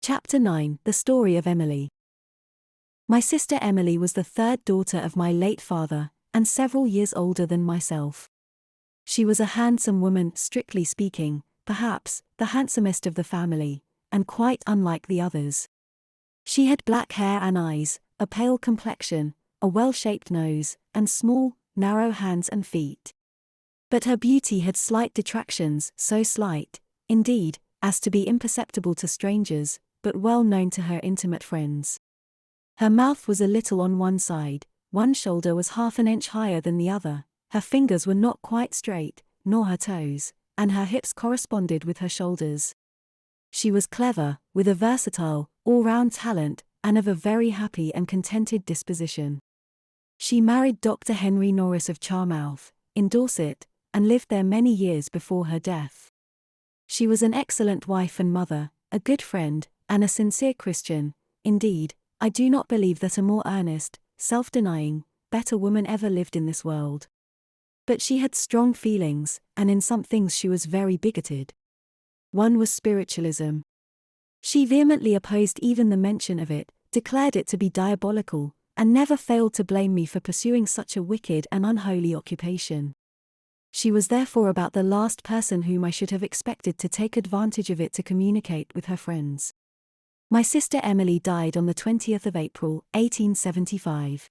Chapter 9: The Story of Emily. My sister Emily was the third daughter of my late father, and several years older than myself. She was a handsome woman, strictly speaking, perhaps the handsomest of the family, and quite unlike the others. She had black hair and eyes, a pale complexion, a well-shaped nose, and small, narrow hands and feet. But her beauty had slight detractions, so slight, indeed, as to be imperceptible to strangers, but well known to her intimate friends. Her mouth was a little on one side, one shoulder was half an inch higher than the other, her fingers were not quite straight, nor her toes, and her hips corresponded with her shoulders. She was clever, with a versatile, all-round talent, and of a very happy and contented disposition. She married Dr. Henry Norris of Charmouth, in Dorset, and lived there many years before her death. She was an excellent wife and mother, a good friend, and a sincere Christian. Indeed, I do not believe that a more earnest, self-denying, better woman ever lived in this world. But she had strong feelings, and in some things she was very bigoted. One was spiritualism. She vehemently opposed even the mention of it, declared it to be diabolical, and never failed to blame me for pursuing such a wicked and unholy occupation. She was therefore about the last person whom I should have expected to take advantage of it to communicate with her friends. My sister Emily died on the 20th of April, 1875.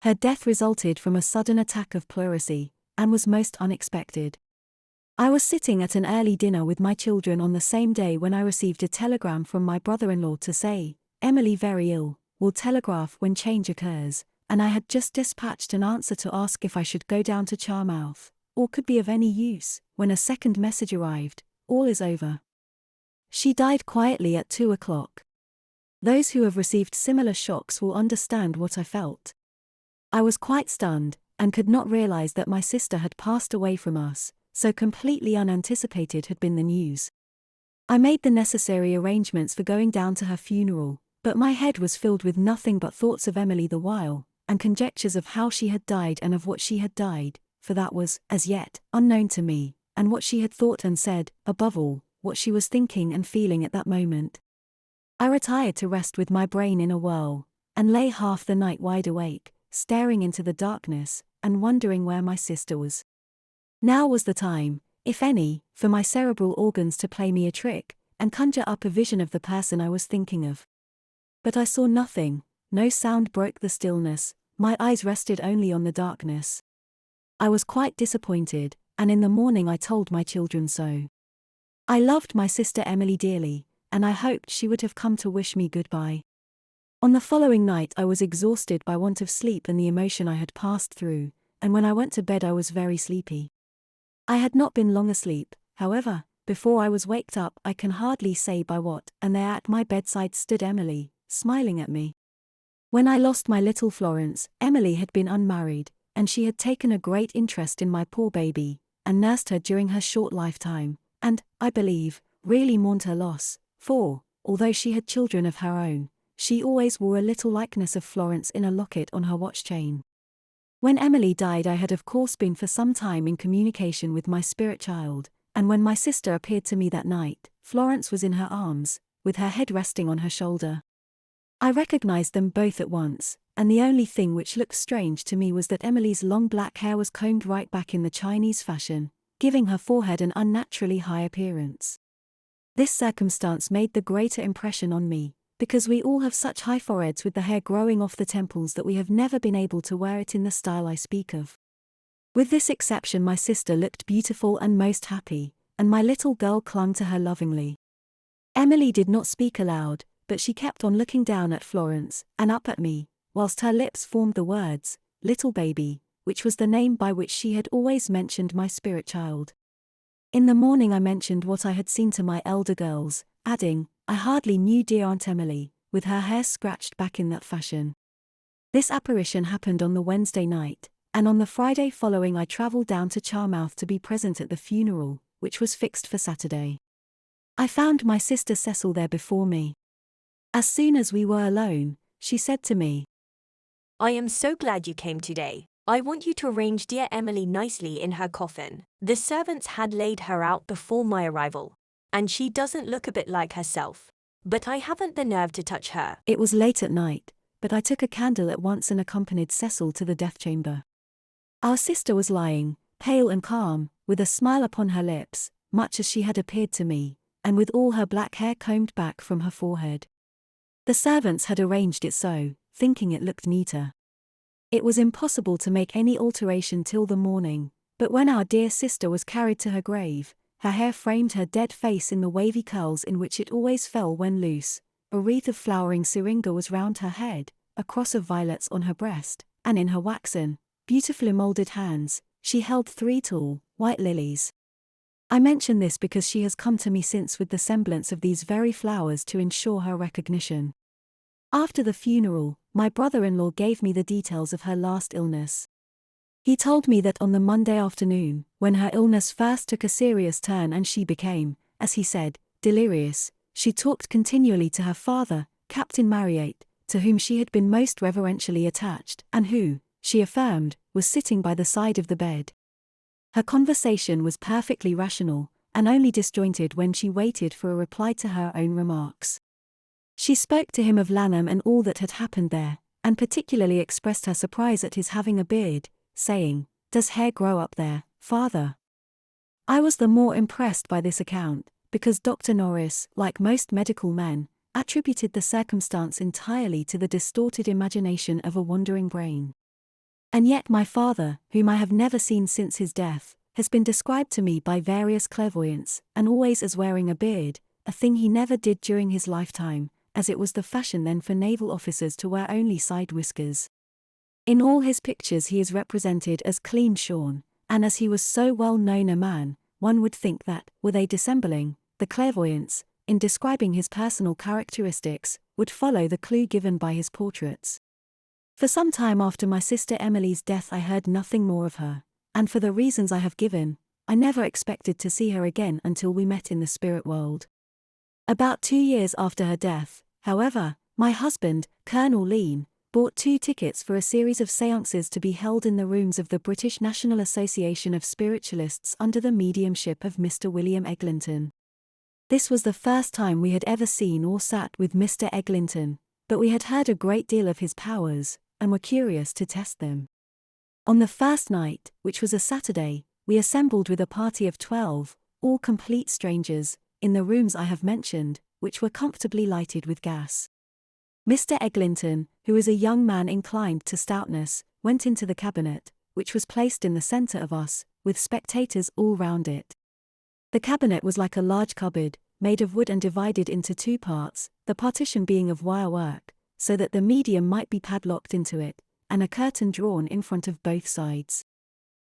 Her death resulted from a sudden attack of pleurisy, and was most unexpected. I was sitting at an early dinner with my children on the same day when I received a telegram from my brother-in-law to say, "Emily very ill, will telegraph when change occurs," and I had just dispatched an answer to ask if I should go down to Charmouth, or could be of any use, when a second message arrived, "All is over." She died quietly at 2 o'clock. Those who have received similar shocks will understand what I felt. I was quite stunned, and could not realize that my sister had passed away from us, so completely unanticipated had been the news. I made the necessary arrangements for going down to her funeral, but my head was filled with nothing but thoughts of Emily the while, and conjectures of how she had died and of what she had died, for that was, as yet, unknown to me, and what she had thought and said, above all, what she was thinking and feeling at that moment. I retired to rest with my brain in a whirl, and lay half the night wide awake, staring into the darkness, and wondering where my sister was. Now was the time, if any, for my cerebral organs to play me a trick, and conjure up a vision of the person I was thinking of. But I saw nothing, no sound broke the stillness, my eyes rested only on the darkness. I was quite disappointed, and in the morning I told my children so. I loved my sister Emily dearly, and I hoped she would have come to wish me goodbye. On the following night I was exhausted by want of sleep and the emotion I had passed through, and when I went to bed I was very sleepy. I had not been long asleep, however, before I was waked up I can hardly say by what, and there at my bedside stood Emily, smiling at me. When I lost my little Florence, Emily had been unmarried, and she had taken a great interest in my poor baby, and nursed her during her short lifetime, and, I believe, really mourned her loss, for, although she had children of her own, she always wore a little likeness of Florence in a locket on her watch chain. When Emily died I had of course been for some time in communication with my spirit child, and when my sister appeared to me that night, Florence was in her arms, with her head resting on her shoulder. I recognized them both at once, and the only thing which looked strange to me was that Emily's long black hair was combed right back in the Chinese fashion, giving her forehead an unnaturally high appearance. This circumstance made the greater impression on me, because we all have such high foreheads with the hair growing off the temples that we have never been able to wear it in the style I speak of. With this exception my sister looked beautiful and most happy, and my little girl clung to her lovingly. Emily did not speak aloud, but she kept on looking down at Florence, and up at me, whilst her lips formed the words, "Little baby," which was the name by which she had always mentioned my spirit child. In the morning I mentioned what I had seen to my elder girls, adding, "I hardly knew dear Aunt Emily, with her hair scratched back in that fashion." This apparition happened on the Wednesday night, and on the Friday following I travelled down to Charmouth to be present at the funeral, which was fixed for Saturday. I found my sister Cecil there before me. As soon as we were alone, she said to me, "I am so glad you came today. I want you to arrange dear Emily nicely in her coffin. The servants had laid her out before my arrival, and she doesn't look a bit like herself. But I haven't the nerve to touch her. It was late at night, but I took a candle at once and accompanied Cecil to the death chamber. Our sister was lying, pale and calm, with a smile upon her lips, much as she had appeared to me, and with all her black hair combed back from her forehead. The servants had arranged it so, thinking it looked neater. It was impossible to make any alteration till the morning, but when our dear sister was carried to her grave, her hair framed her dead face in the wavy curls in which it always fell when loose, a wreath of flowering syringa was round her head, a cross of violets on her breast, and in her waxen, beautifully moulded hands, she held 3 tall, white lilies. I mention this because she has come to me since with the semblance of these very flowers to ensure her recognition. After the funeral, my brother-in-law gave me the details of her last illness. He told me that on the Monday afternoon, when her illness first took a serious turn and she became, as he said, delirious, she talked continually to her father, Captain Marryat, to whom she had been most reverentially attached, and who, she affirmed, was sitting by the side of the bed. Her conversation was perfectly rational, and only disjointed when she waited for a reply to her own remarks. She spoke to him of Lanham and all that had happened there, and particularly expressed her surprise at his having a beard, saying, "Does hair grow up there, father?" I was the more impressed by this account, because Dr. Norris, like most medical men, attributed the circumstance entirely to the distorted imagination of a wandering brain. And yet my father, whom I have never seen since his death, has been described to me by various clairvoyants, and always as wearing a beard, a thing he never did during his lifetime, as it was the fashion then for naval officers to wear only side whiskers. In all his pictures he is represented as clean-shorn, and as he was so well known a man, one would think that, were they dissembling, the clairvoyants, in describing his personal characteristics, would follow the clue given by his portraits. For some time after my sister Emily's death I heard nothing more of her, and for the reasons I have given, I never expected to see her again until we met in the spirit world. About 2 years after her death, however, my husband, Colonel Lean, bought 2 tickets for a series of séances to be held in the rooms of the British National Association of Spiritualists under the mediumship of Mr. William Eglinton. This was the first time we had ever seen or sat with Mr. Eglinton, but we had heard a great deal of his powers, and were curious to test them. On the first night, which was a Saturday, we assembled with a party of 12, all complete strangers, in the rooms I have mentioned, which were comfortably lighted with gas. Mr. Eglinton, who is a young man inclined to stoutness, went into the cabinet, which was placed in the centre of us, with spectators all round it. The cabinet was like a large cupboard, made of wood and divided into 2 parts, the partition being of wirework, so that the medium might be padlocked into it, and a curtain drawn in front of both sides.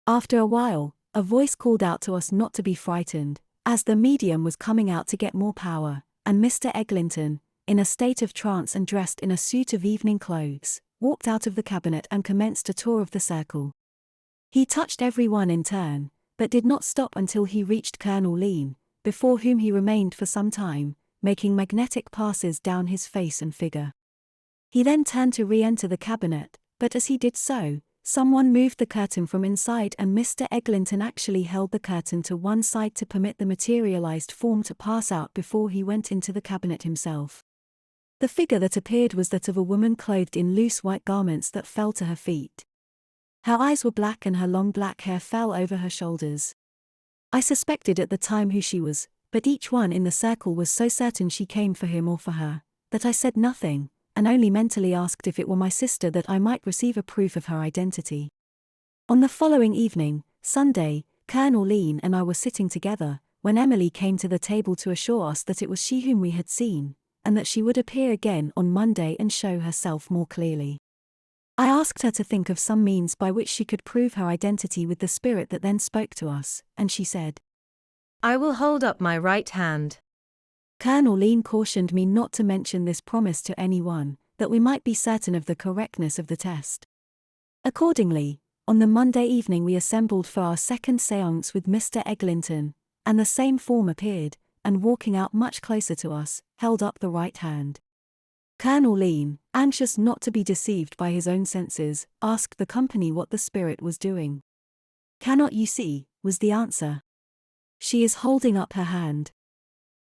After a while, a voice called out to us not to be frightened, as the medium was coming out to get more power, and Mr. Eglinton, in a state of trance and dressed in a suit of evening clothes, walked out of the cabinet and commenced a tour of the circle. He touched every one in turn, but did not stop until he reached Colonel Lean, before whom he remained for some time, making magnetic passes down his face and figure. He then turned to re-enter the cabinet, but as he did so, someone moved the curtain from inside and Mr. Eglinton actually held the curtain to one side to permit the materialized form to pass out before he went into the cabinet himself. The figure that appeared was that of a woman clothed in loose white garments that fell to her feet. Her eyes were black and her long black hair fell over her shoulders. I suspected at the time who she was, but each one in the circle was so certain she came for him or for her, that I said nothing, and only mentally asked if it were my sister that I might receive a proof of her identity. On the following evening, Sunday, Colonel Lean and I were sitting together, when Emily came to the table to assure us that it was she whom we had seen, and that she would appear again on Monday and show herself more clearly. I asked her to think of some means by which she could prove her identity with the spirit that then spoke to us, and she said, "I will hold up my right hand." Colonel Lean cautioned me not to mention this promise to anyone, that we might be certain of the correctness of the test. Accordingly, on the Monday evening we assembled for our second séance with Mr. Eglinton, and the same form appeared, and walking out much closer to us, held up the right hand. Colonel Lean, anxious not to be deceived by his own senses, asked the company what the spirit was doing. "Cannot you see?" was the answer. "She is holding up her hand."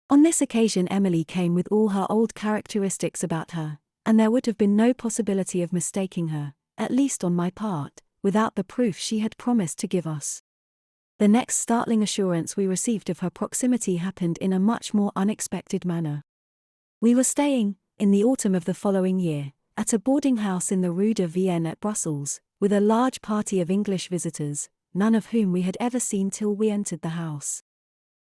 On this occasion Emily came with all her old characteristics about her, and there would have been no possibility of mistaking her, at least on my part, without the proof she had promised to give us. The next startling assurance we received of her proximity happened in a much more unexpected manner. We were staying, in the autumn of the following year, at a boarding house in the Rue de Vienne at Brussels, with a large party of English visitors, none of whom we had ever seen till we entered the house.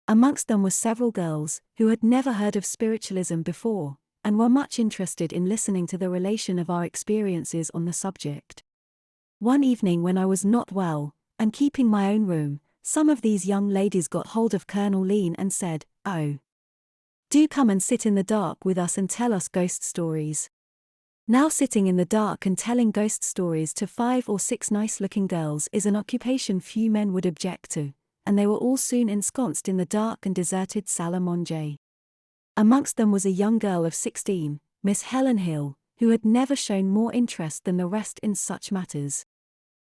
Amongst them were several girls, who had never heard of spiritualism before, and were much interested in listening to the relation of our experiences on the subject. One evening when I was not well, and keeping my own room, some of these young ladies got hold of Colonel Lean and said, "Oh, do come and sit in the dark with us and tell us ghost stories." Now sitting in the dark and telling ghost stories to 5 or 6 nice-looking girls is an occupation few men would object to, and they were all soon ensconced in the dark and deserted salle à manger. Amongst them was a young girl of 16, Miss Helen Hill, who had never shown more interest than the rest in such matters.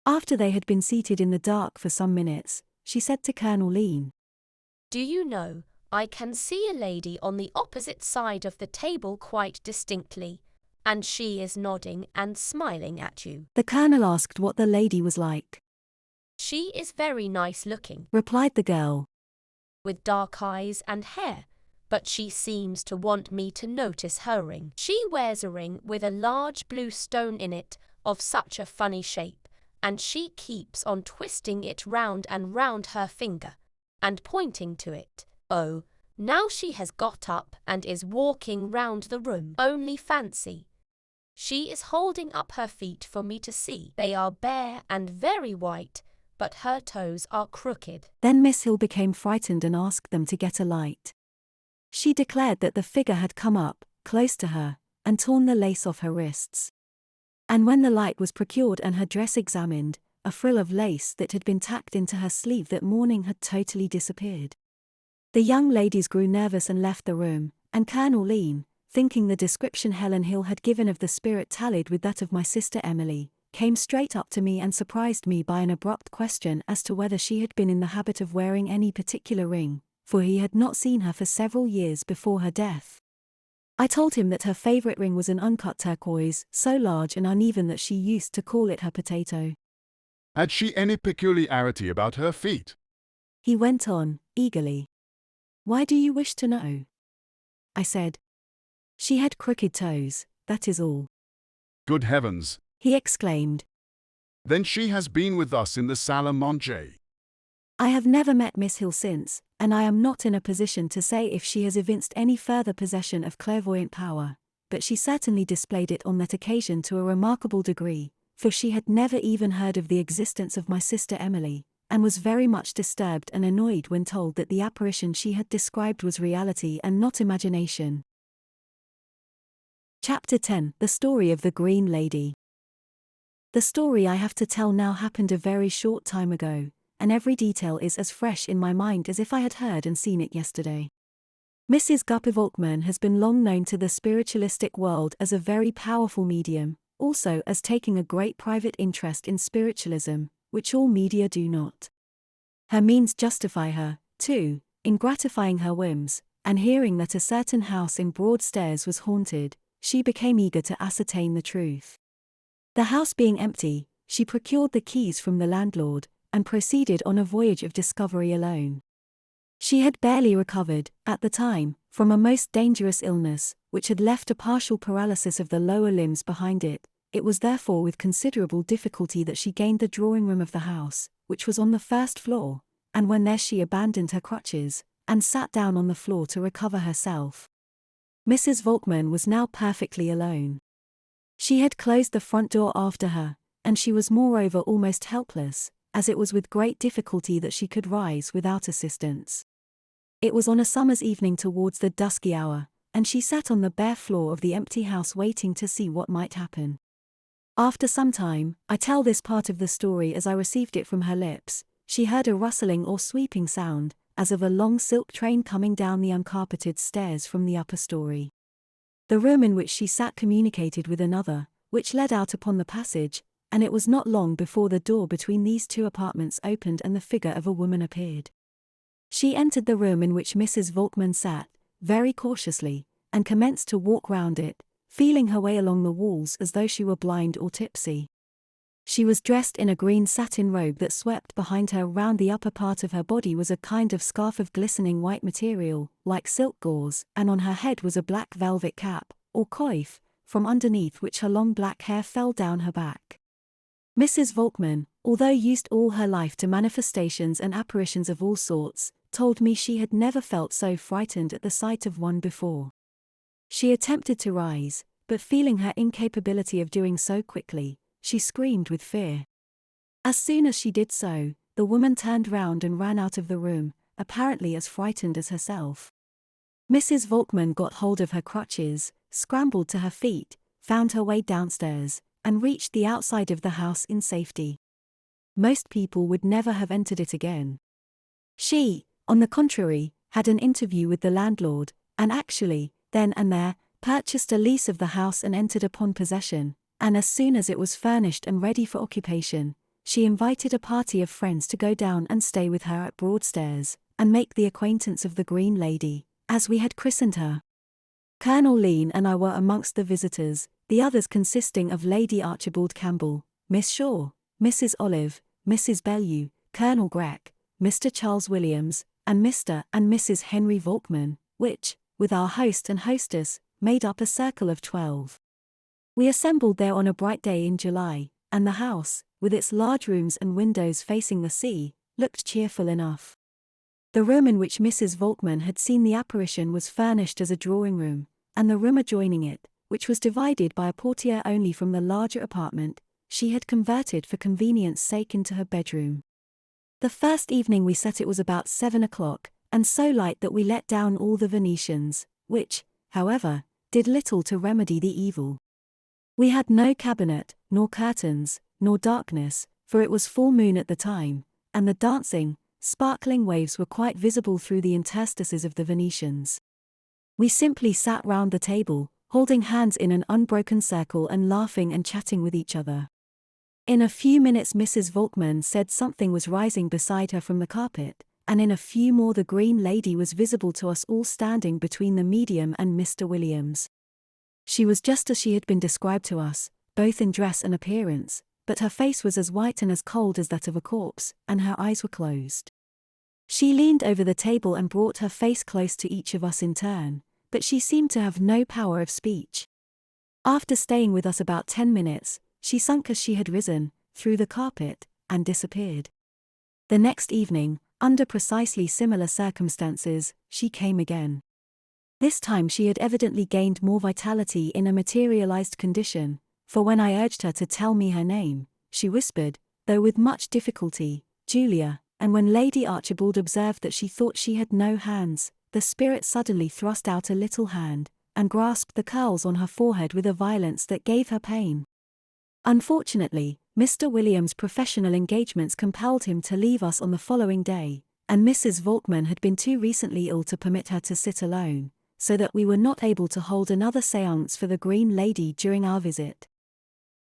After they had been seated in the dark for some minutes, she said to Colonel Lean, "Do you know, I can see a lady on the opposite side of the table quite distinctly, and she is nodding and smiling at you." The Colonel asked what the lady was like. "She is very nice looking," replied the girl, "with dark eyes and hair, but she seems to want me to notice her ring. She wears a ring with a large blue stone in it of such a funny shape, and she keeps on twisting it round and round her finger, and pointing to it. Oh, now she has got up and is walking round the room. Only fancy. She is holding up her feet for me to see. They are bare and very white, but her toes are crooked." Then Miss Hill became frightened and asked them to get a light. She declared that the figure had come up, close to her, and torn the lace off her wrists. And when the light was procured and her dress examined, a frill of lace that had been tacked into her sleeve that morning had totally disappeared. The young ladies grew nervous and left the room, and Colonel Lean, thinking the description Helen Hill had given of the spirit tallied with that of my sister Emily, came straight up to me and surprised me by an abrupt question as to whether she had been in the habit of wearing any particular ring, for he had not seen her for several years before her death. I told him that her favorite ring was an uncut turquoise, so large and uneven that she used to call it her potato. Had she any peculiarity about her feet? He went on, eagerly. "Why do you wish to know?" I said. "She had crooked toes, that is all." Good heavens! He exclaimed. Then she has been with us in the salle à manger. I have never met Miss Hill since, and I am not in a position to say if she has evinced any further possession of clairvoyant power, but she certainly displayed it on that occasion to a remarkable degree, for she had never even heard of the existence of my sister Emily, and was very much disturbed and annoyed when told that the apparition she had described was reality and not imagination. Chapter 10: The Story of the Green Lady. The story I have to tell now happened a very short time ago, and every detail is as fresh in my mind as if I had heard and seen it yesterday. Mrs. Guppe-Volkmann has been long known to the spiritualistic world as a very powerful medium, also as taking a great private interest in spiritualism, which all media do not. Her means justify her, too, in gratifying her whims, and hearing that a certain house in Broadstairs was haunted, she became eager to ascertain the truth. The house being empty, she procured the keys from the landlord, and proceeded on a voyage of discovery alone. She had barely recovered, at the time, from a most dangerous illness, which had left a partial paralysis of the lower limbs behind it. It was therefore with considerable difficulty that she gained the drawing-room of the house, which was on the first floor, and when there she abandoned her crutches, and sat down on the floor to recover herself. Mrs. Volkmann was now perfectly alone. She had closed the front door after her, and she was moreover almost helpless, as it was with great difficulty that she could rise without assistance. It was on a summer's evening towards the dusky hour, and she sat on the bare floor of the empty house waiting to see what might happen. After some time, I tell this part of the story as I received it from her lips, she heard a rustling or sweeping sound, as of a long silk train coming down the uncarpeted stairs from the upper story. The room in which she sat communicated with another, which led out upon the passage, and it was not long before the door between these two apartments opened and the figure of a woman appeared. She entered the room in which Mrs. Volkmann sat, very cautiously, and commenced to walk round it, feeling her way along the walls as though she were blind or tipsy. She was dressed in a green satin robe that swept behind her. Round the upper part of her body was a kind of scarf of glistening white material, like silk gauze, and on her head was a black velvet cap, or coif, from underneath which her long black hair fell down her back. Mrs. Volkmann, although used all her life to manifestations and apparitions of all sorts, told me she had never felt so frightened at the sight of one before. She attempted to rise, but feeling her incapability of doing so quickly, she screamed with fear. As soon as she did so, the woman turned round and ran out of the room, apparently as frightened as herself. Mrs. Volkmann got hold of her crutches, scrambled to her feet, found her way downstairs, and reached the outside of the house in safety. Most people would never have entered it again. She, on the contrary, had an interview with the landlord, and actually, then and there, purchased a lease of the house and entered upon possession, and as soon as it was furnished and ready for occupation, she invited a party of friends to go down and stay with her at Broadstairs, and make the acquaintance of the Green Lady, as we had christened her. Colonel Lean and I were amongst the visitors, the others consisting of Lady Archibald Campbell, Miss Shaw, Mrs. Olive, Mrs. Bellew, Colonel Grech, Mr. Charles Williams, and Mr. and Mrs. Henry Volkmann, which, with our host and hostess, made up a circle of 12. We assembled there on a bright day in July, and the house, with its large rooms and windows facing the sea, looked cheerful enough. The room in which Mrs. Volkmann had seen the apparition was furnished as a drawing room, and the room adjoining it, which was divided by a portiere only from the larger apartment, she had converted for convenience sake into her bedroom. The first evening we set it was about 7 o'clock, and so light that we let down all the Venetians, which, however, did little to remedy the evil. We had no cabinet, nor curtains, nor darkness, for it was full moon at the time, and the dancing, sparkling waves were quite visible through the interstices of the Venetians. We simply sat round the table, holding hands in an unbroken circle and laughing and chatting with each other. In a few minutes Mrs. Volkmann said something was rising beside her from the carpet, and in a few more the Green Lady was visible to us all standing between the medium and Mr. Williams. She was just as she had been described to us, both in dress and appearance, but her face was as white and as cold as that of a corpse, and her eyes were closed. She leaned over the table and brought her face close to each of us in turn, but she seemed to have no power of speech. After staying with us about 10 minutes, she sunk as she had risen, through the carpet, and disappeared. The next evening, under precisely similar circumstances, she came again. This time she had evidently gained more vitality in a materialized condition, for when I urged her to tell me her name, she whispered, though with much difficulty, "Julia," and when Lady Archibald observed that she thought she had no hands, the spirit suddenly thrust out a little hand, and grasped the curls on her forehead with a violence that gave her pain. Unfortunately, Mr. Williams' professional engagements compelled him to leave us on the following day, and Mrs. Volkmann had been too recently ill to permit her to sit alone, so that we were not able to hold another séance for the Green Lady during our visit.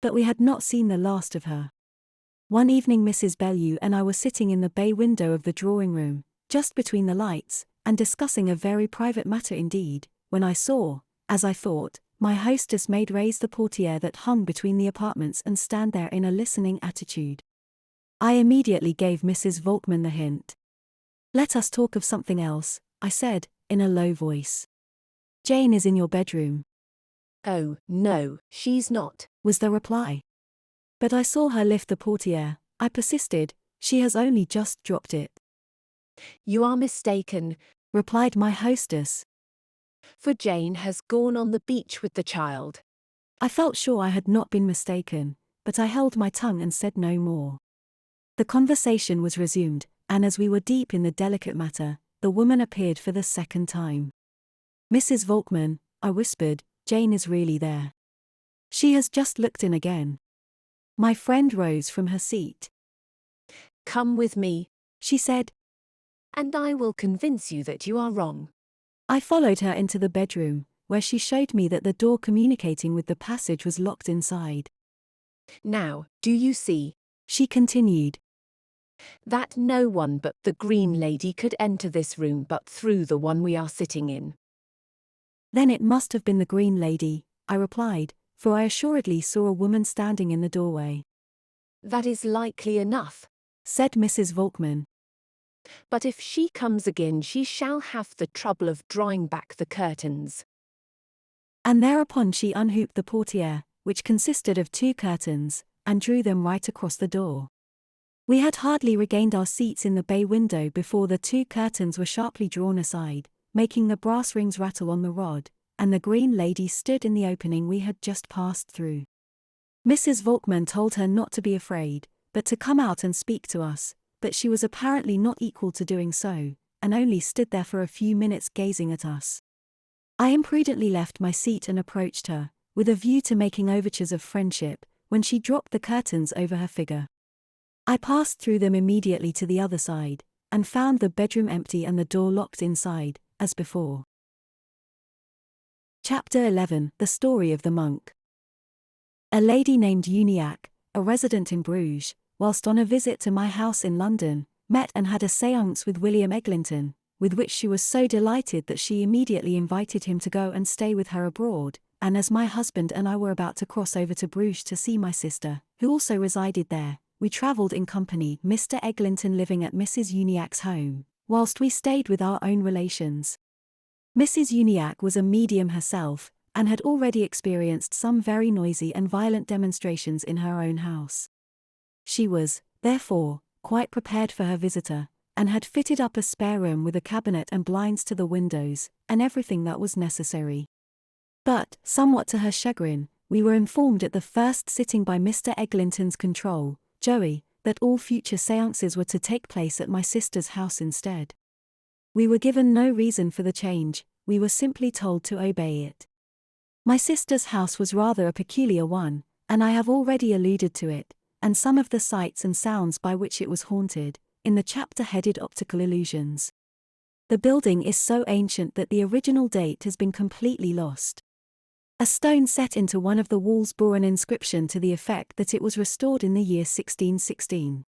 But we had not seen the last of her. One evening Mrs. Bellew and I were sitting in the bay window of the drawing room, just between the lights, and discussing a very private matter indeed, when I saw, as I thought, my hostess maid raise the portiere that hung between the apartments and stand there in a listening attitude. I immediately gave Mrs. Volkmann the hint. "Let us talk of something else," I said, in a low voice. "Jane is in your bedroom," Oh, no, she's not. was the reply. But I saw her lift the portiere. I persisted, "She has only just dropped it," You are mistaken, replied my hostess. for Jane has gone on the beach with the child. I felt sure I had not been mistaken, but I held my tongue and said no more. The conversation was resumed, and as we were deep in the delicate matter, the woman appeared for the second time. "Mrs. Volkmann," I whispered, "Jane is really there. She has just looked in again." My friend rose from her seat. Come with me, She said. and I will convince you that you are wrong. I followed her into the bedroom, where she showed me that the door communicating with the passage was locked inside. Now, do you see She continued. that no one but the Green Lady could enter this room but through the one we are sitting in? Then it must have been the Green Lady, I replied, for I assuredly saw a woman standing in the doorway. That is likely enough. Said Mrs. Volkman. But if she comes again, she shall have the trouble of drawing back the curtains. And thereupon she unhooped the portiere, which consisted of 2 curtains, and drew them right across the door. We had hardly regained our seats in the bay window before the 2 curtains were sharply drawn aside, making the brass rings rattle on the rod, and the Green Lady stood in the opening we had just passed through. Mrs. Volkman told her not to be afraid, but to come out and speak to us, but she was apparently not equal to doing so, and only stood there for a few minutes gazing at us. I imprudently left my seat and approached her, with a view to making overtures of friendship, when she dropped the curtains over her figure. I passed through them immediately to the other side, and found the bedroom empty and the door locked inside, as before. Chapter 11: The Story of the Monk. A lady named Uniacke, a resident in Bruges, whilst on a visit to my house in London, met and had a séance with William Eglinton, with which she was so delighted that she immediately invited him to go and stay with her abroad, and as my husband and I were about to cross over to Bruges to see my sister, who also resided there, we travelled in company, Mr. Eglinton living at Mrs. Uniacke's home, whilst we stayed with our own relations. Mrs. Uniacke was a medium herself, and had already experienced some very noisy and violent demonstrations in her own house. She was, therefore, quite prepared for her visitor, and had fitted up a spare room with a cabinet and blinds to the windows, and everything that was necessary. But, somewhat to her chagrin, we were informed at the first sitting by Mr. Eglinton's control, Joey, that all future séances were to take place at my sister's house instead. We were given no reason for the change, we were simply told to obey it. My sister's house was rather a peculiar one, and I have already alluded to it, and some of the sights and sounds by which it was haunted, in the chapter headed Optical Illusions. The building is so ancient that the original date has been completely lost. A stone set into one of the walls bore an inscription to the effect that it was restored in the year 1616.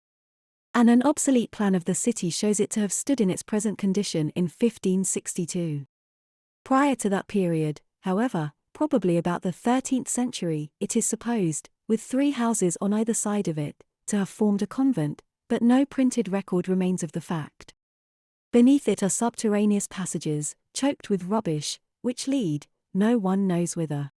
And an obsolete plan of the city shows it to have stood in its present condition in 1562. Prior to that period, however, probably about the 13th century, it is supposed, with 3 houses on either side of it, to have formed a convent, but no printed record remains of the fact. Beneath it are subterraneous passages, choked with rubbish, which lead, no one knows whither.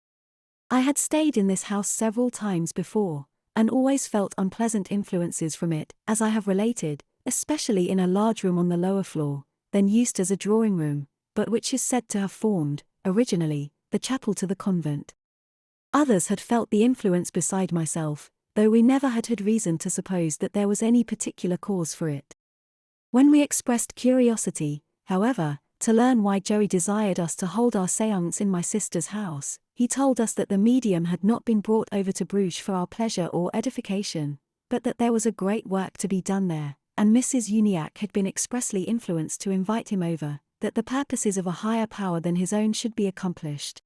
I had stayed in this house several times before, and always felt unpleasant influences from it, as I have related, especially in a large room on the lower floor, then used as a drawing room, but which is said to have formed, originally, the chapel to the convent. Others had felt the influence beside myself, though we never had had reason to suppose that there was any particular cause for it. When we expressed curiosity, however, to learn why Joey desired us to hold our séance in my sister's house, he told us that the medium had not been brought over to Bruges for our pleasure or edification, but that there was a great work to be done there, and Mrs. Uniacke had been expressly influenced to invite him over, that the purposes of a higher power than his own should be accomplished.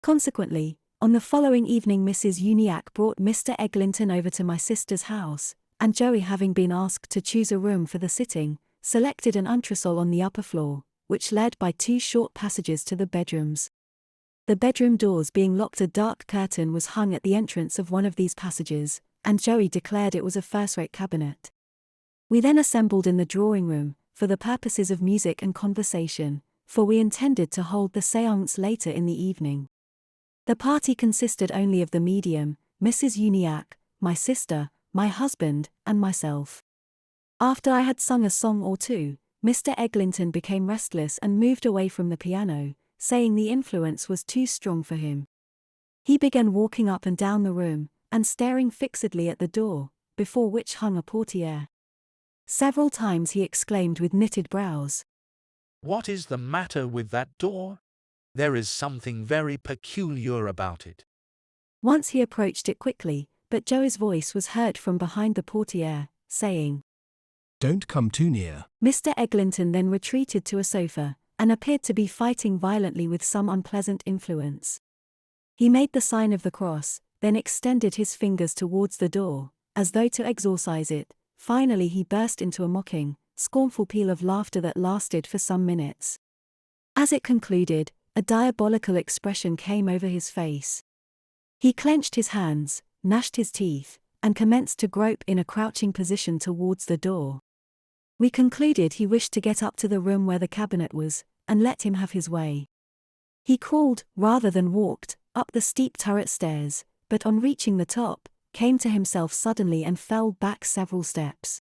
Consequently, on the following evening Mrs. Uniacke brought Mr. Eglinton over to my sister's house, and Joey, having been asked to choose a room for the sitting, selected an entresol on the upper floor, which led by 2 short passages to the bedrooms. The bedroom doors being locked, a dark curtain was hung at the entrance of one of these passages, and Joey declared it was a first-rate cabinet. We then assembled in the drawing room, for the purposes of music and conversation, for we intended to hold the séance later in the evening. The party consisted only of the medium, Mrs. Uniacke, my sister, my husband, and myself. After I had sung a song or two, Mr. Eglinton became restless and moved away from the piano, saying the influence was too strong for him. He began walking up and down the room, and staring fixedly at the door, before which hung a portiere. Several times he exclaimed with knitted brows, "What is the matter with that door? There is something very peculiar about it." Once he approached it quickly, but Joey's voice was heard from behind the portiere, saying, "Don't come too near." Mr. Eglinton then retreated to a sofa, and appeared to be fighting violently with some unpleasant influence. He made the sign of the cross, then extended his fingers towards the door, as though to exorcise it. Finally he burst into a mocking, scornful peal of laughter that lasted for some minutes. As it concluded, a diabolical expression came over his face. He clenched his hands, gnashed his teeth, and commenced to grope in a crouching position towards the door. We concluded he wished to get up to the room where the cabinet was, and let him have his way. He crawled, rather than walked, up the steep turret stairs, but on reaching the top, came to himself suddenly and fell back several steps.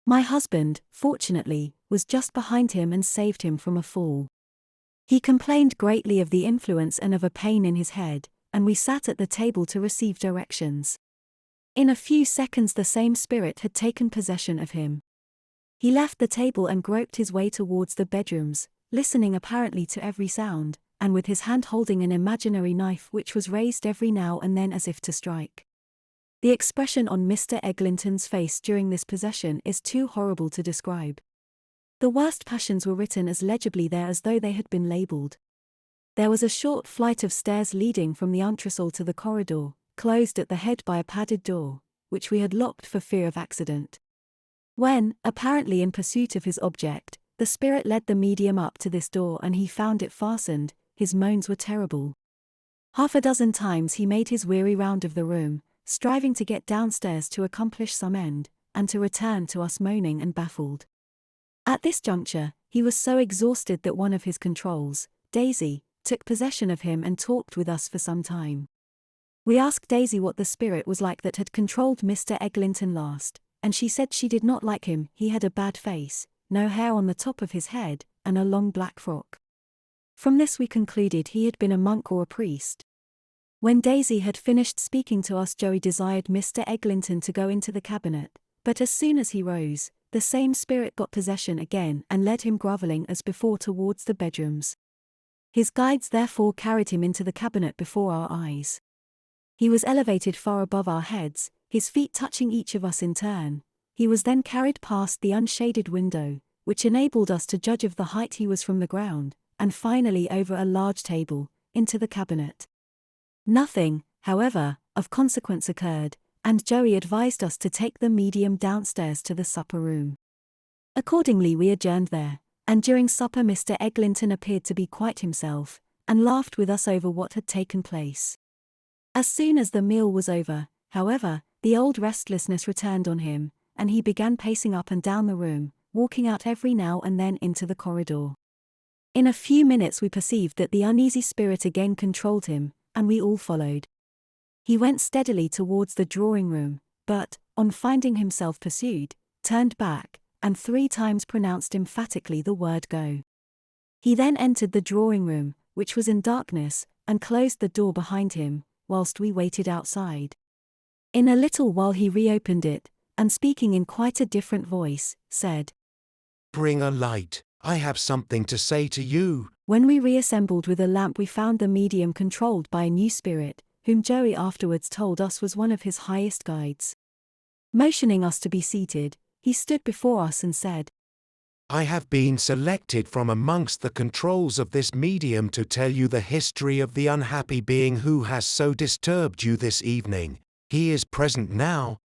My husband, fortunately, was just behind him and saved him from a fall. He complained greatly of the influence and of a pain in his head, and we sat at the table to receive directions. In a few seconds the same spirit had taken possession of him. He left the table and groped his way towards the bedrooms, listening apparently to every sound, and with his hand holding an imaginary knife which was raised every now and then as if to strike. The expression on Mr. Eglinton's face during this possession is too horrible to describe. The worst passions were written as legibly there as though they had been labelled. There was a short flight of stairs leading from the entresol to the corridor, closed at the head by a padded door, which we had locked for fear of accident. When, apparently in pursuit of his object, the spirit led the medium up to this door and he found it fastened, his moans were terrible. Half a dozen times he made his weary round of the room, striving to get downstairs to accomplish some end, and to return to us moaning and baffled. At this juncture, he was so exhausted that one of his controls, Daisy, took possession of him and talked with us for some time. We asked Daisy what the spirit was like that had controlled Mr. Eglinton last, and she said she did not like him. He had a bad face, no hair on the top of his head, and a long black frock. From this we concluded he had been a monk or a priest. When Daisy had finished speaking to us, Joey desired Mr. Eglinton to go into the cabinet, but as soon as he rose, the same spirit got possession again and led him grovelling as before towards the bedrooms. His guides therefore carried him into the cabinet before our eyes. He was elevated far above our heads, his feet touching each of us in turn. He was then carried past the unshaded window, which enabled us to judge of the height he was from the ground, and finally over a large table, into the cabinet. Nothing, however, of consequence occurred, and Joey advised us to take the medium downstairs to the supper room. Accordingly we adjourned there, and during supper Mr. Eglinton appeared to be quite himself, and laughed with us over what had taken place. As soon as the meal was over, however, the old restlessness returned on him, and he began pacing up and down the room, walking out every now and then into the corridor. In a few minutes we perceived that the uneasy spirit again controlled him, and we all followed. He went steadily towards the drawing-room, but, on finding himself pursued, turned back, and 3 times pronounced emphatically the word go. He then entered the drawing-room, which was in darkness, and closed the door behind him, whilst we waited outside. In a little while he reopened it, and speaking in quite a different voice, said, "Bring a light, I have something to say to you." When we reassembled with a lamp we found the medium controlled by a new spirit, whom Joey afterwards told us was one of his highest guides. Motioning us to be seated, he stood before us and said, "I have been selected from amongst the controls of this medium to tell you the history of the unhappy being who has so disturbed you this evening. He is present now,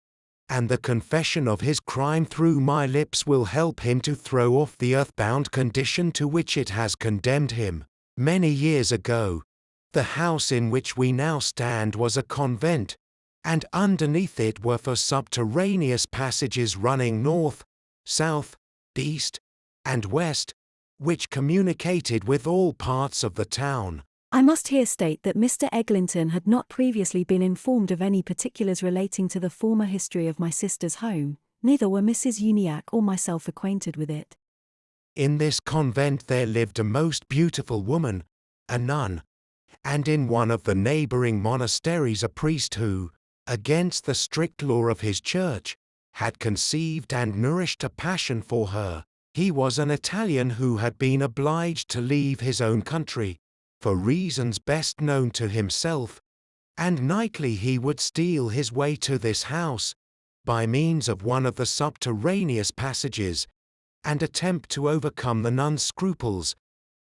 and the confession of his crime through my lips will help him to throw off the earthbound condition to which it has condemned him. Many years ago, the house in which we now stand was a convent, and underneath it were 4 subterraneous passages running north, south, east, and west, which communicated with all parts of the town." I must here state that Mr. Eglinton had not previously been informed of any particulars relating to the former history of my sister's home, neither were Mrs. Uniacke or myself acquainted with it. In this convent there lived a most beautiful woman, a nun, and in one of the neighboring monasteries a priest who, against the strict law of his church, had conceived and nourished a passion for her. He was an Italian who had been obliged to leave his own country, for reasons best known to himself, and nightly he would steal his way to this house, by means of one of the subterraneous passages, and attempt to overcome the nun's scruples,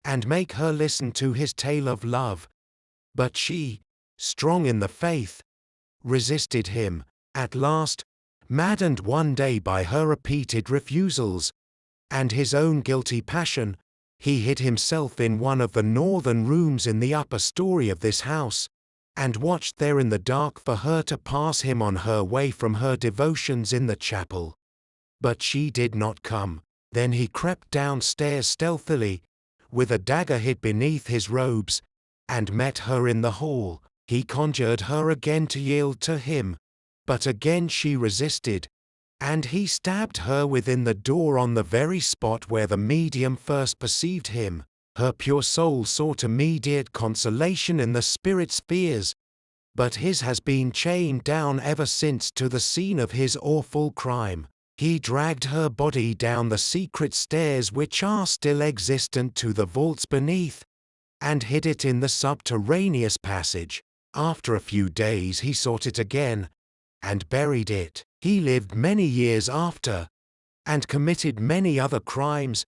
and make her listen to his tale of love. But she, strong in the faith, resisted him. At last, maddened one day by her repeated refusals, and his own guilty passion, He hid himself in one of the northern rooms in the upper story of this house, and watched there in the dark for her to pass him on her way from her devotions in the chapel. But she did not come. Then he crept downstairs stealthily, with a dagger hid beneath his robes, and met her in the hall. He conjured her again to yield to him, but again she resisted, and he stabbed her within the door on the very spot where the medium first perceived him. Her pure soul sought immediate consolation in the spirit spheres, but his has been chained down ever since to the scene of his awful crime. He dragged her body down the secret stairs which are still existent to the vaults beneath, and hid it in the subterraneous passage. After a few days he sought it again, and buried it. He lived many years after, and committed many other crimes,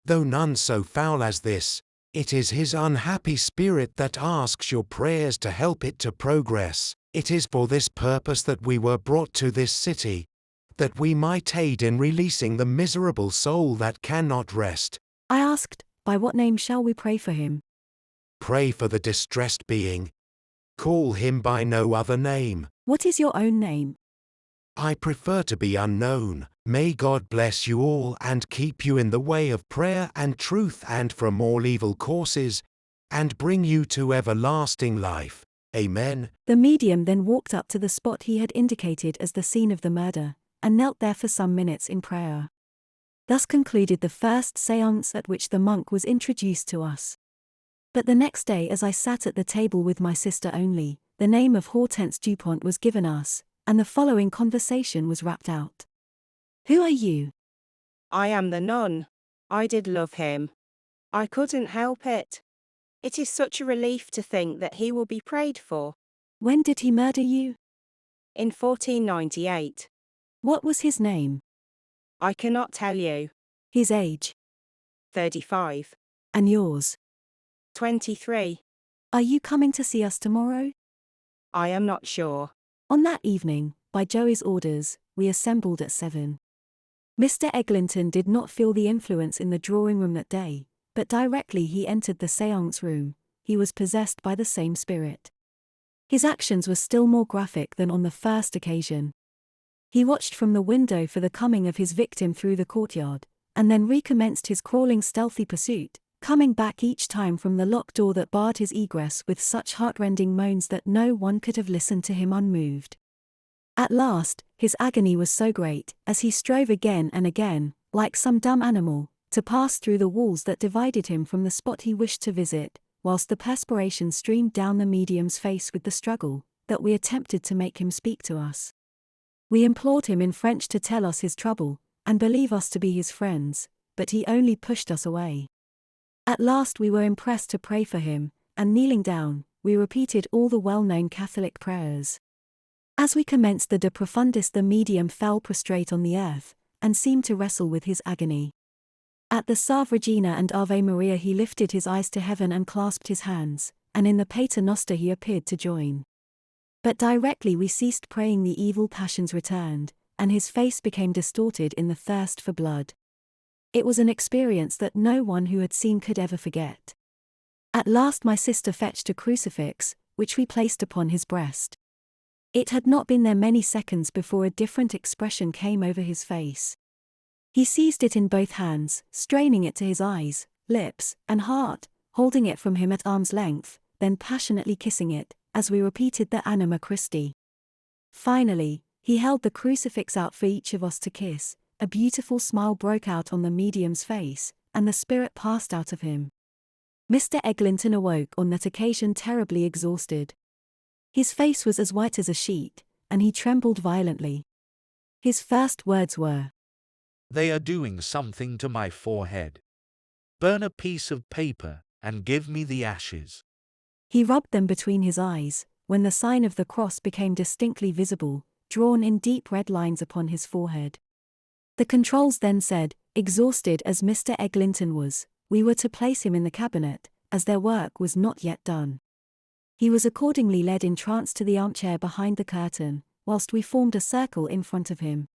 though none so foul as this. It is his unhappy spirit that asks your prayers to help it to progress. It is for this purpose that we were brought to this city, that we might aid in releasing the miserable soul that cannot rest. I asked, by what name shall we pray for him? Pray for the distressed being. Call him by no other name. What is your own name? I prefer to be unknown. May God bless you all and keep you in the way of prayer and truth and from all evil courses, and bring you to everlasting life. Amen. The medium then walked up to the spot he had indicated as the scene of the murder, and knelt there for some minutes in prayer. Thus concluded the first séance at which the monk was introduced to us. But the next day, as I sat at the table with my sister only, the name of Hortense Dupont was given us, and the following conversation was rapped out. Who are you? I am the nun. I did love him. I couldn't help it. It is such a relief to think that he will be prayed for. When did he murder you? In 1498. What was his name? I cannot tell you. His age? 35. And yours? 23. Are you coming to see us tomorrow? I am not sure. On that evening, by Joey's orders, we assembled at 7. Mr. Eglinton did not feel the influence in the drawing room that day, but directly he entered the séance room, he was possessed by the same spirit. His actions were still more graphic than on the first occasion. He watched from the window for the coming of his victim through the courtyard, and then recommenced his crawling stealthy pursuit, coming back each time from the locked door that barred his egress with such heartrending moans that no one could have listened to him unmoved. At last, his agony was so great, as he strove again and again, like some dumb animal, to pass through the walls that divided him from the spot he wished to visit, whilst the perspiration streamed down the medium's face with the struggle, that we attempted to make him speak to us. We implored him in French to tell us his trouble, and believe us to be his friends, but he only pushed us away. At last we were impressed to pray for him, and kneeling down, we repeated all the well-known Catholic prayers. As we commenced the De Profundis, the medium fell prostrate on the earth, and seemed to wrestle with his agony. At the Salve Regina and Ave Maria he lifted his eyes to heaven and clasped his hands, and in the Pater Noster he appeared to join. But directly we ceased praying the evil passions returned, and his face became distorted in the thirst for blood. It was an experience that no one who had seen could ever forget. At last my sister fetched a crucifix, which we placed upon his breast. It had not been there many seconds before a different expression came over his face. He seized it in both hands, straining it to his eyes, lips, and heart, holding it from him at arm's length, then passionately kissing it, as we repeated the Anima Christi. Finally, he held the crucifix out for each of us to kiss. A beautiful smile broke out on the medium's face, and the spirit passed out of him. Mr. Eglinton awoke on that occasion terribly exhausted. His face was as white as a sheet, and he trembled violently. His first words were, "They are doing something to my forehead. Burn a piece of paper, and give me the ashes." He rubbed them between his eyes, when the sign of the cross became distinctly visible, drawn in deep red lines upon his forehead. The controls then said, exhausted as Mr. Eglinton was, we were to place him in the cabinet, as their work was not yet done. He was accordingly led in trance to the armchair behind the curtain, whilst we formed a circle in front of him.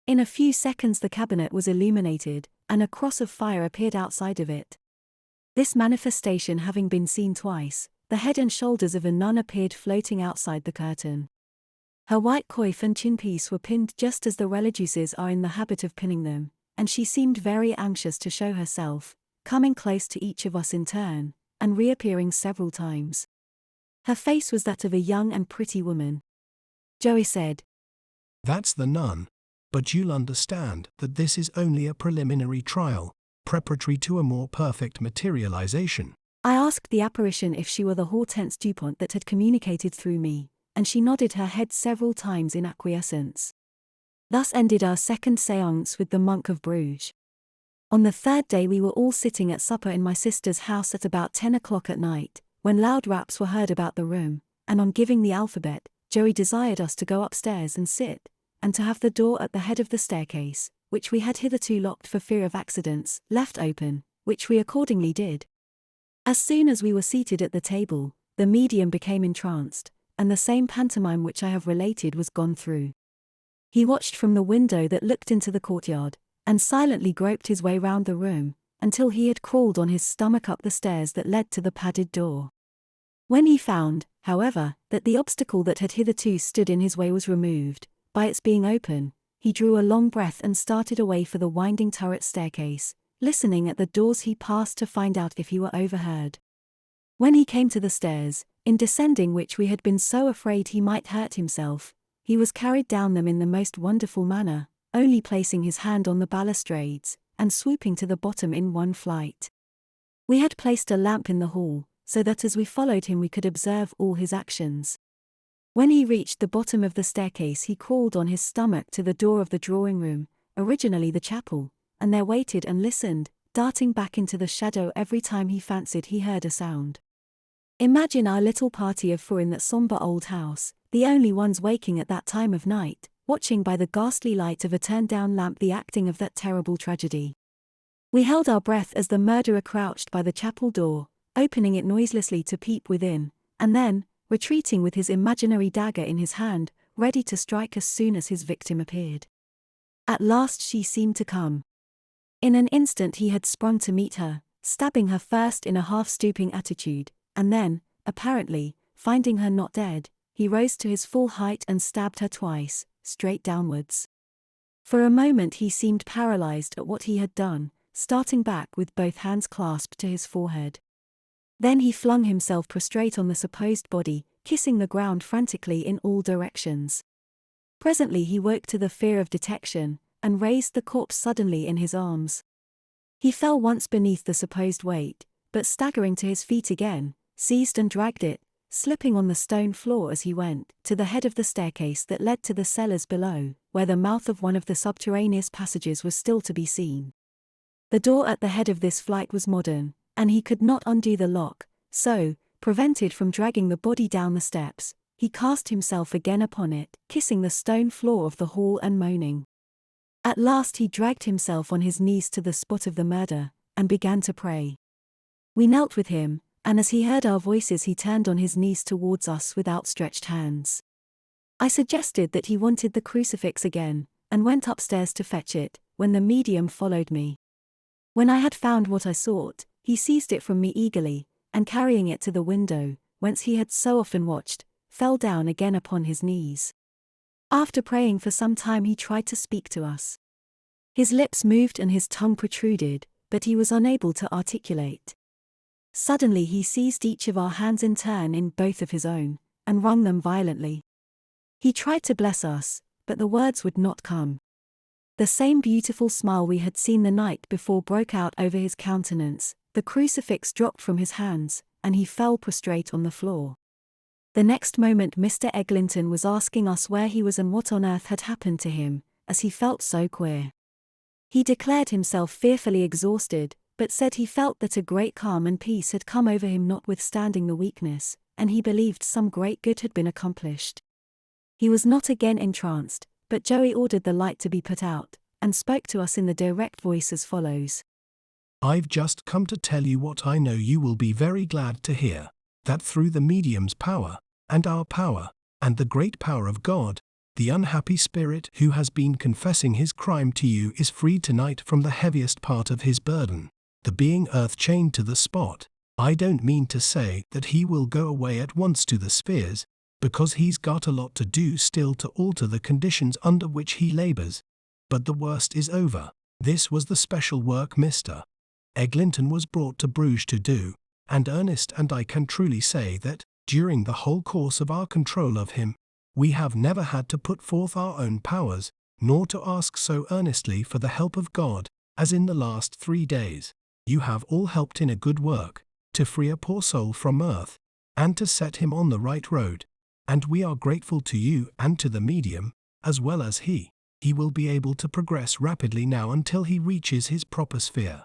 In a few seconds the cabinet was illuminated, and a cross of fire appeared outside of it. This manifestation having been seen twice, the head and shoulders of a nun appeared floating outside the curtain. Her white coif and chinpiece were pinned just as the religieuses are in the habit of pinning them, and she seemed very anxious to show herself, coming close to each of us in turn, and reappearing several times. Her face was that of a young and pretty woman. Joey said, That's the nun. But you'll understand that this is only a preliminary trial, preparatory to a more perfect materialization. I asked the apparition if she were the Hortense Dupont that had communicated through me, and she nodded her head several times in acquiescence. Thus ended our second séance with the monk of Bruges. On the third day we were all sitting at supper in my sister's house at about 10 o'clock at night, when loud raps were heard about the room, and on giving the alphabet, Joey desired us to go upstairs and sit, and to have the door at the head of the staircase, which we had hitherto locked for fear of accidents, left open, which we accordingly did. As soon as we were seated at the table, the medium became entranced, and the same pantomime which I have related was gone through. He watched from the window that looked into the courtyard, and silently groped his way round the room, until he had crawled on his stomach up the stairs that led to the padded door. When he found, however, that the obstacle that had hitherto stood in his way was removed, by its being open, he drew a long breath and started away for the winding turret staircase, listening at the doors he passed to find out if he were overheard. When he came to the stairs, in descending which we had been so afraid he might hurt himself, he was carried down them in the most wonderful manner, only placing his hand on the balustrades, and swooping to the bottom in one flight. We had placed a lamp in the hall, so that as we followed him we could observe all his actions. When he reached the bottom of the staircase he crawled on his stomach to the door of the drawing-room, originally the chapel, and there waited and listened, darting back into the shadow every time he fancied he heard a sound. Imagine our little party of four in that sombre old house, the only ones waking at that time of night, watching by the ghastly light of a turned-down lamp the acting of that terrible tragedy. We held our breath as the murderer crouched by the chapel door, opening it noiselessly to peep within, and then, retreating with his imaginary dagger in his hand, ready to strike as soon as his victim appeared. At last she seemed to come. In an instant he had sprung to meet her, stabbing her first in a half-stooping attitude, and then, apparently, finding her not dead, he rose to his full height and stabbed her twice, straight downwards. For a moment he seemed paralyzed at what he had done, starting back with both hands clasped to his forehead. Then he flung himself prostrate on the supposed body, kissing the ground frantically in all directions. Presently he woke to the fear of detection, and raised the corpse suddenly in his arms. He fell once beneath the supposed weight, but staggering to his feet again, seized and dragged it, slipping on the stone floor as he went, to the head of the staircase that led to the cellars below, where the mouth of one of the subterraneous passages was still to be seen. The door at the head of this flight was modern, and he could not undo the lock, so, prevented from dragging the body down the steps, he cast himself again upon it, kissing the stone floor of the hall and moaning. At last he dragged himself on his knees to the spot of the murder, and began to pray. We knelt with him, and as he heard our voices he turned on his knees towards us with outstretched hands. I suggested that he wanted the crucifix again, and went upstairs to fetch it, when the medium followed me. When I had found what I sought, he seized it from me eagerly, and carrying it to the window, whence he had so often watched, fell down again upon his knees. After praying for some time he tried to speak to us. His lips moved and his tongue protruded, but he was unable to articulate. Suddenly he seized each of our hands in turn in both of his own, and wrung them violently. He tried to bless us, but the words would not come. The same beautiful smile we had seen the night before broke out over his countenance, the crucifix dropped from his hands, and he fell prostrate on the floor. The next moment Mr. Eglinton was asking us where he was and what on earth had happened to him, as he felt so queer. He declared himself fearfully exhausted, but said he felt that a great calm and peace had come over him notwithstanding the weakness, and he believed some great good had been accomplished. He was not again entranced, but Joey ordered the light to be put out, and spoke to us in the direct voice as follows. I've just come to tell you what I know you will be very glad to hear, that through the medium's power, and our power, and the great power of God, the unhappy spirit who has been confessing his crime to you is freed tonight from the heaviest part of his burden. the being earth chained to the spot. I don't mean to say that he will go away at once to the spheres, because he's got a lot to do still to alter the conditions under which he labors. But the worst is over. This was the special work Mr. Eglinton was brought to Bruges to do, and Ernest and I can truly say that, during the whole course of our control of him, we have never had to put forth our own powers, nor to ask so earnestly for the help of God, as in the last 3 days. You have all helped in a good work, to free a poor soul from earth, and to set him on the right road, and we are grateful to you and to the medium, as well as he. He will be able to progress rapidly now until he reaches his proper sphere.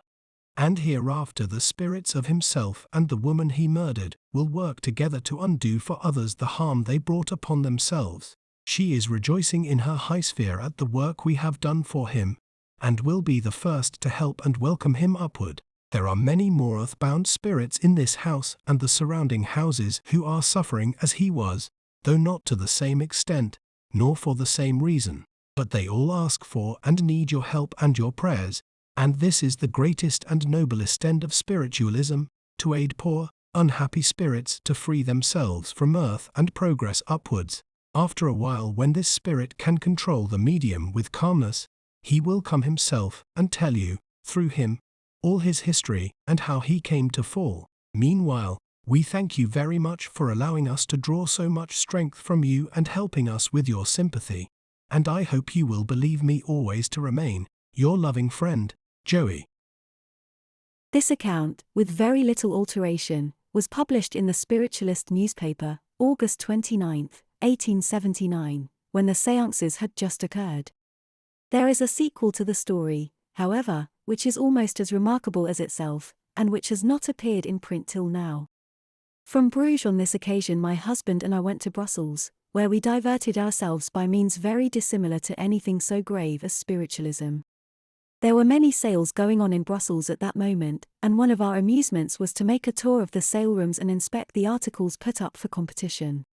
And hereafter the spirits of himself and the woman he murdered will work together to undo for others the harm they brought upon themselves. She is rejoicing in her high sphere at the work we have done for him, and will be the first to help and welcome him upward. There are many more earth-bound spirits in this house and the surrounding houses who are suffering as he was, though not to the same extent, nor for the same reason. But they all ask for and need your help and your prayers, and this is the greatest and noblest end of spiritualism, to aid poor, unhappy spirits to free themselves from earth and progress upwards. After a while, when this spirit can control the medium with calmness, he will come himself and tell you, through him, all his history and how he came to fall. Meanwhile, we thank you very much for allowing us to draw so much strength from you and helping us with your sympathy, and I hope you will believe me always to remain your loving friend, Joey. This account, with very little alteration, was published in the Spiritualist newspaper, August 29, 1879, when the séances had just occurred. There is a sequel to the story, however, which is almost as remarkable as itself, and which has not appeared in print till now. From Bruges on this occasion my husband and I went to Brussels, where we diverted ourselves by means very dissimilar to anything so grave as spiritualism. There were many sales going on in Brussels at that moment, and one of our amusements was to make a tour of the sale rooms and inspect the articles put up for competition.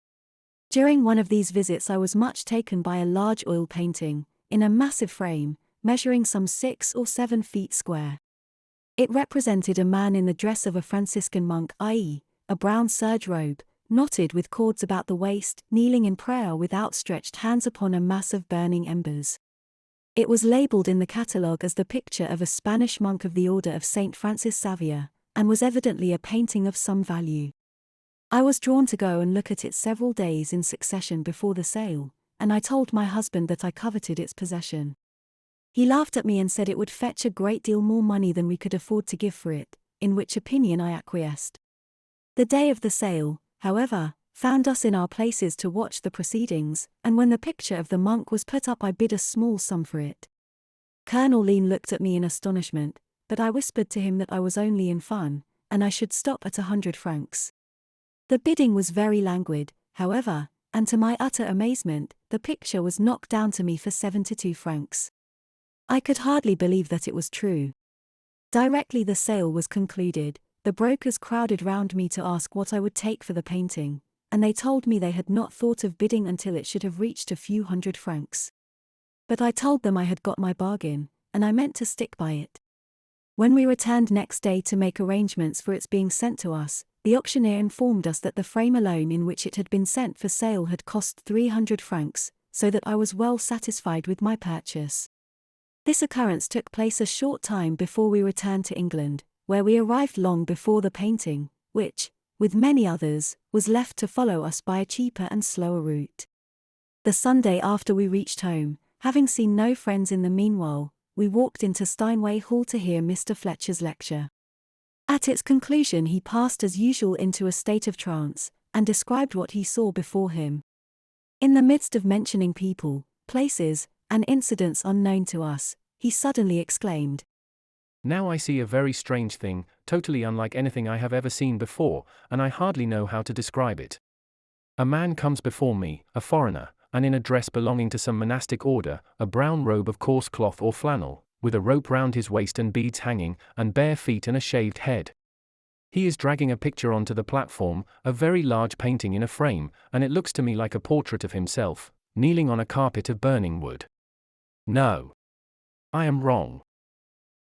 During one of these visits I was much taken by a large oil painting, in a massive frame, measuring some 6 or 7 feet square. It represented a man in the dress of a Franciscan monk, i.e., a brown serge robe, knotted with cords about the waist, kneeling in prayer with outstretched hands upon a mass of burning embers. It was labelled in the catalogue as the picture of a Spanish monk of the order of St. Francis Xavier, and was evidently a painting of some value. I was drawn to go and look at it several days in succession before the sale, and I told my husband that I coveted its possession. He laughed at me and said it would fetch a great deal more money than we could afford to give for it, in which opinion I acquiesced. The day of the sale, however, found us in our places to watch the proceedings, and when the picture of the monk was put up I bid a small sum for it. Colonel Lean looked at me in astonishment, but I whispered to him that I was only in fun, and I should stop at 100 francs. The bidding was very languid, however, and to my utter amazement, the picture was knocked down to me for 72 francs. I could hardly believe that it was true. Directly the sale was concluded, the brokers crowded round me to ask what I would take for the painting, and they told me they had not thought of bidding until it should have reached a few hundred francs. But I told them I had got my bargain, and I meant to stick by it. When we returned next day to make arrangements for its being sent to us, the auctioneer informed us that the frame alone in which it had been sent for sale had cost 300 francs, so that I was well satisfied with my purchase. This occurrence took place a short time before we returned to England, where we arrived long before the painting, which, with many others, was left to follow us by a cheaper and slower route. The Sunday after we reached home, having seen no friends in the meanwhile, we walked into Steinway Hall to hear Mr. Fletcher's lecture. At its conclusion he passed as usual into a state of trance, and described what he saw before him. In the midst of mentioning people, places, and incidents unknown to us, he suddenly exclaimed, "Now I see a very strange thing, totally unlike anything I have ever seen before, and I hardly know how to describe it. A man comes before me, a foreigner, and in a dress belonging to some monastic order, a brown robe of coarse cloth or flannel, with a rope round his waist and beads hanging, and bare feet and a shaved head. He is dragging a picture onto the platform, a very large painting in a frame, and it looks to me like a portrait of himself, kneeling on a carpet of burning wood. No. I am wrong.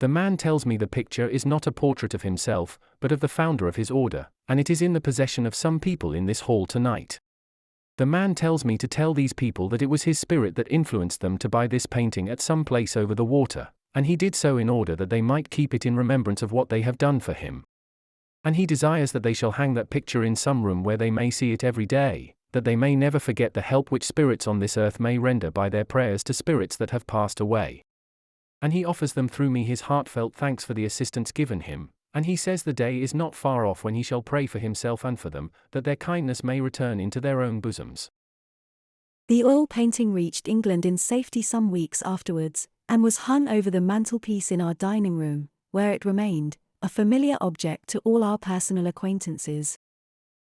The man tells me the picture is not a portrait of himself, but of the founder of his order, and it is in the possession of some people in this hall tonight. The man tells me to tell these people that it was his spirit that influenced them to buy this painting at some place over the water, and he did so in order that they might keep it in remembrance of what they have done for him. And he desires that they shall hang that picture in some room where they may see it every day, that they may never forget the help which spirits on this earth may render by their prayers to spirits that have passed away. And he offers them through me his heartfelt thanks for the assistance given him, and he says the day is not far off when he shall pray for himself and for them, that their kindness may return into their own bosoms. The oil painting reached England in safety some weeks afterwards, and was hung over the mantelpiece in our dining room, where it remained, a familiar object to all our personal acquaintances.